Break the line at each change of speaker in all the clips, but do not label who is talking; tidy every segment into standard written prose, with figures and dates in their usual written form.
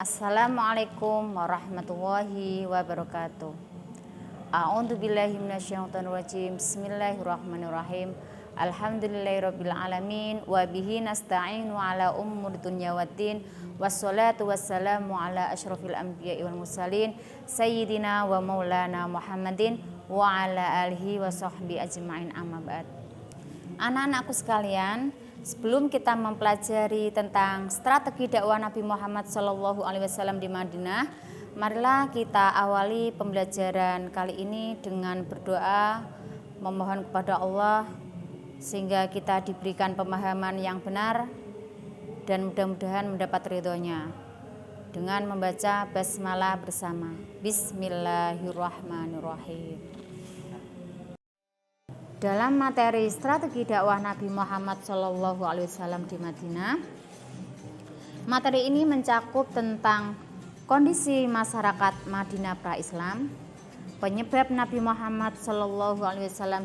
Assalamualaikum warahmatullahi wabarakatuh. A'udzubillahi minasyaitonirrajim. Bismillahirrahmanirrahim. Alhamdulillahirabbil alamin wa bihi nasta'inu ala umuri dunya waddin. Wassalatu wassalamu ala asyrofil anbiya'i wal mursalin sayyidina wa maulana Muhammadin wa ala alihi wa sahbihi ajma'in, amma ba'd. Anak-anakku sekalian, sebelum kita mempelajari tentang strategi dakwah Nabi Muhammad SAW di Madinah, marilah kita awali pembelajaran kali ini dengan berdoa, memohon kepada Allah sehingga kita diberikan pemahaman yang benar dan mudah-mudahan mendapat ridhonya dengan membaca basmalah bersama. Bismillahirrahmanirrahim. Dalam materi strategi dakwah Nabi Muhammad SAW di Madinah, materi ini mencakup tentang kondisi masyarakat Madinah pra-Islam, penyebab Nabi Muhammad SAW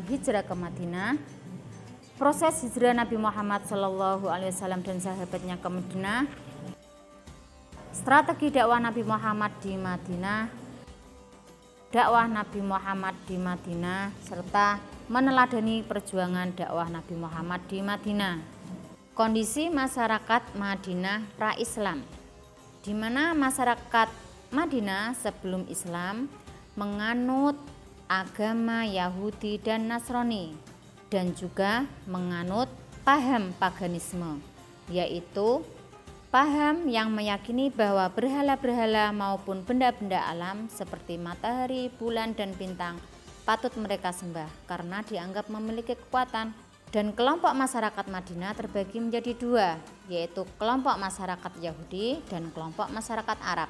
hijrah ke Madinah, proses hijrah Nabi Muhammad SAW dan sahabatnya ke Madinah, strategi dakwah Nabi Muhammad di Madinah, dakwah Nabi Muhammad di Madinah, serta meneladani perjuangan dakwah Nabi Muhammad di Madinah. Kondisi masyarakat Madinah pra-Islam, di mana masyarakat Madinah sebelum Islam menganut agama Yahudi dan Nasrani dan juga menganut paham paganisme, yaitu paham yang meyakini bahwa berhala-berhala maupun benda-benda alam seperti matahari, bulan, dan bintang patut mereka sembah karena dianggap memiliki kekuatan. Dan kelompok masyarakat Madinah terbagi menjadi dua, yaitu kelompok masyarakat Yahudi dan kelompok masyarakat Arab.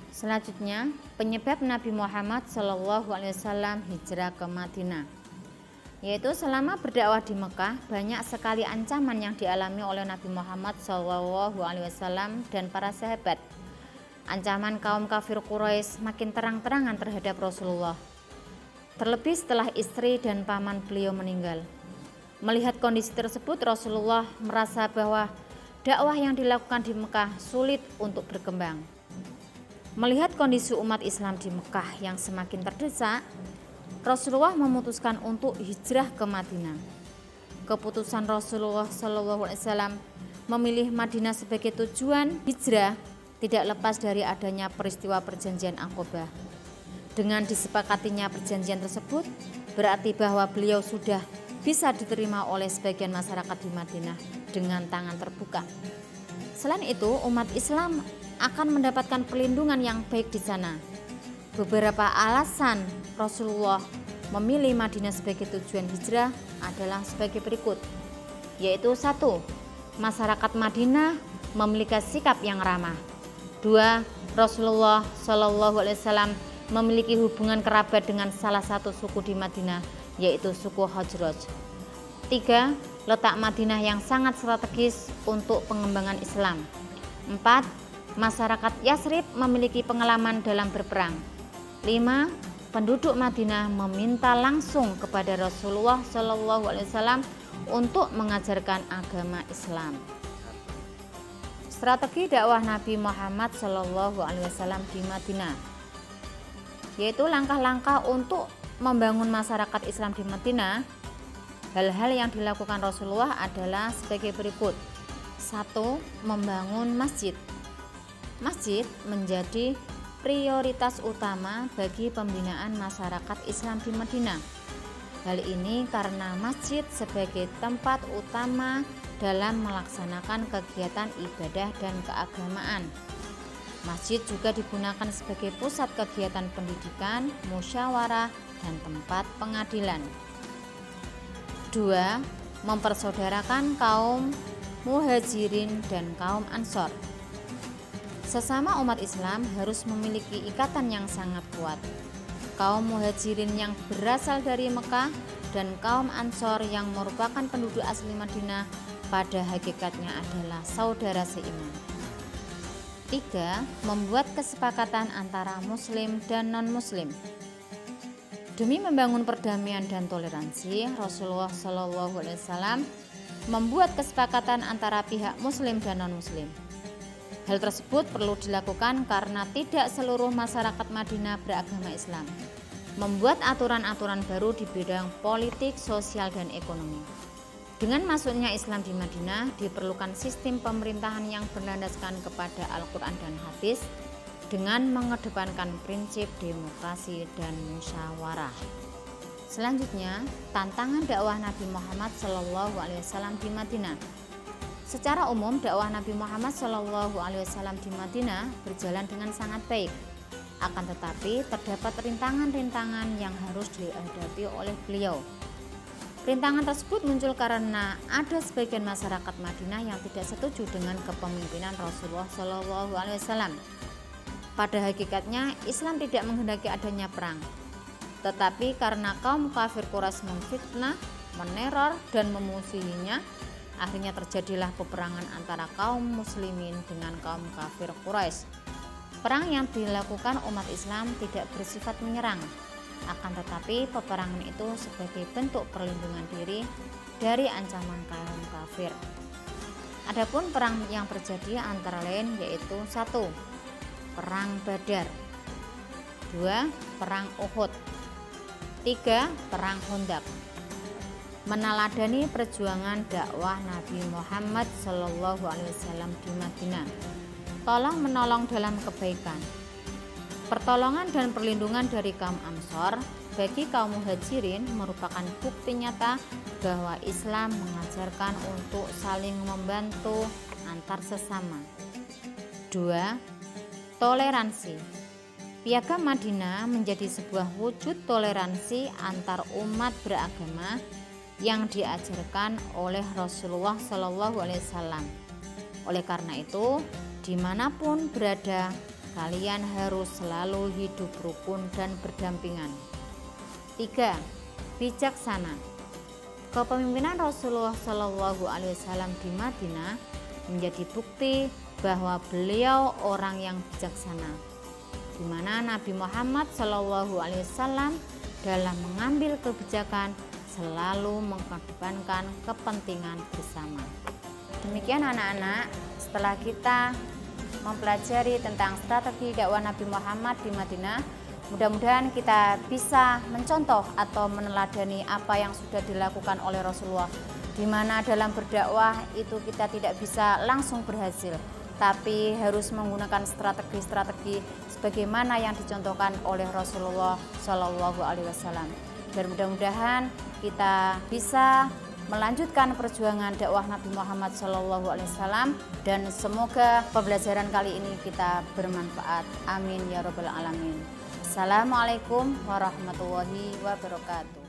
Selanjutnya, penyebab Nabi Muhammad SAW hijrah ke Madinah, yaitu selama berdakwah di Mekah banyak sekali ancaman yang dialami oleh Nabi Muhammad SAW dan para sahabat. Ancaman kaum kafir Quraisy makin terang-terangan terhadap Rasulullah, terlebih setelah istri dan paman beliau meninggal. Melihat kondisi tersebut, Rasulullah merasa bahwa dakwah yang dilakukan di Mekah sulit untuk berkembang. Melihat kondisi umat Islam di Mekah yang semakin terdesak, Rasulullah memutuskan untuk hijrah ke Madinah. Keputusan Rasulullah SAW memilih Madinah sebagai tujuan hijrah tidak lepas dari adanya peristiwa perjanjian Aqabah. Dengan disepakatinya perjanjian tersebut, berarti bahwa beliau sudah bisa diterima oleh sebagian masyarakat di Madinah dengan tangan terbuka. Selain itu, umat Islam akan mendapatkan perlindungan yang baik di sana. Beberapa alasan Rasulullah memilih Madinah sebagai tujuan hijrah adalah sebagai berikut, yaitu 1. Masyarakat Madinah memiliki sikap yang ramah. 2. Rasulullah SAW memiliki hubungan kerabat dengan salah satu suku di Madinah, yaitu suku Khazraj. 3. Letak Madinah yang sangat strategis untuk pengembangan Islam. 4. Masyarakat Yasrib memiliki pengalaman dalam berperang. 5. Penduduk Madinah meminta langsung kepada Rasulullah SAW untuk mengajarkan agama Islam. Strategi dakwah Nabi Muhammad SAW di Madinah, yaitu langkah-langkah untuk membangun masyarakat Islam di Madinah. Hal-hal yang dilakukan Rasulullah adalah sebagai berikut. 1. Membangun masjid. Masjid menjadi prioritas utama bagi pembinaan masyarakat Islam di Madinah. Hal ini karena masjid sebagai tempat utama dalam melaksanakan kegiatan ibadah dan keagamaan. Masjid juga digunakan sebagai pusat kegiatan pendidikan, musyawarah, dan tempat pengadilan. 2. Mempersaudarakan kaum Muhajirin dan kaum Ansor. Sesama umat Islam harus memiliki ikatan yang sangat kuat. Kaum Muhajirin yang berasal dari Mekah dan kaum Ansor yang merupakan penduduk asli Madinah pada hakikatnya adalah saudara seiman. 3. Membuat kesepakatan antara muslim dan non-muslim. Demi membangun perdamaian dan toleransi, Rasulullah SAW membuat kesepakatan antara pihak Muslim dan non-Muslim. Hal tersebut perlu dilakukan karena tidak seluruh masyarakat Madinah beragama Islam. Membuat aturan-aturan baru di bidang politik, sosial, dan ekonomi. Dengan masuknya Islam di Madinah, diperlukan sistem pemerintahan yang berlandaskan kepada Al-Quran dan Hadis dengan mengedepankan prinsip demokrasi dan musyawarah. Selanjutnya, tantangan dakwah Nabi Muhammad SAW di Madinah. Secara umum, dakwah Nabi Muhammad SAW di Madinah berjalan dengan sangat baik. Akan tetapi, terdapat rintangan-rintangan yang harus dihadapi oleh beliau. Rintangan tersebut muncul karena ada sebagian masyarakat Madinah yang tidak setuju dengan kepemimpinan Rasulullah SAW. Pada hakikatnya, Islam tidak menghendaki adanya perang. Tetapi karena kaum kafir Quraisy memfitnah, meneror, dan memusuhinya, akhirnya terjadilah peperangan antara kaum muslimin dengan kaum kafir Quraisy. Perang yang dilakukan umat Islam tidak bersifat menyerang, akan tetapi peperangan itu sebagai bentuk perlindungan diri dari ancaman kaum kafir. Adapun perang yang terjadi antara lain yaitu 1. Perang Badar, 2. Perang Uhud, 3. Perang Khandaq. Meneladani perjuangan dakwah Nabi Muhammad SAW di Madinah. Tolong menolong dalam kebaikan. Pertolongan dan perlindungan dari kaum Ansor bagi kaum Muhajirin merupakan bukti nyata bahwa Islam mengajarkan untuk saling membantu antar sesama. 2. Toleransi. Piagam Madinah menjadi sebuah wujud toleransi antar umat beragama yang diajarkan oleh Rasulullah SAW. Oleh karena itu, dimanapun berada, kalian harus selalu hidup rukun dan berdampingan. 3. Bijaksana. Kepemimpinan Rasulullah SAW di Madinah menjadi bukti bahwa beliau orang yang bijaksana, di mana Nabi Muhammad SAW dalam mengambil kebijakan selalu mengedepankan kepentingan bersama. Demikian anak-anak, setelah kita mempelajari tentang strategi dakwah Nabi Muhammad di Madinah, mudah-mudahan kita bisa mencontoh atau meneladani apa yang sudah dilakukan oleh Rasulullah, di mana dalam berdakwah itu kita tidak bisa langsung berhasil, tapi harus menggunakan strategi-strategi sebagaimana yang dicontohkan oleh Rasulullah SAW. Dan mudah-mudahan kita bisa melanjutkan perjuangan dakwah Nabi Muhammad SAW, dan semoga pembelajaran kali ini kita bermanfaat. Amin ya rabbal alamin. Assalamualaikum warahmatullahi wabarakatuh.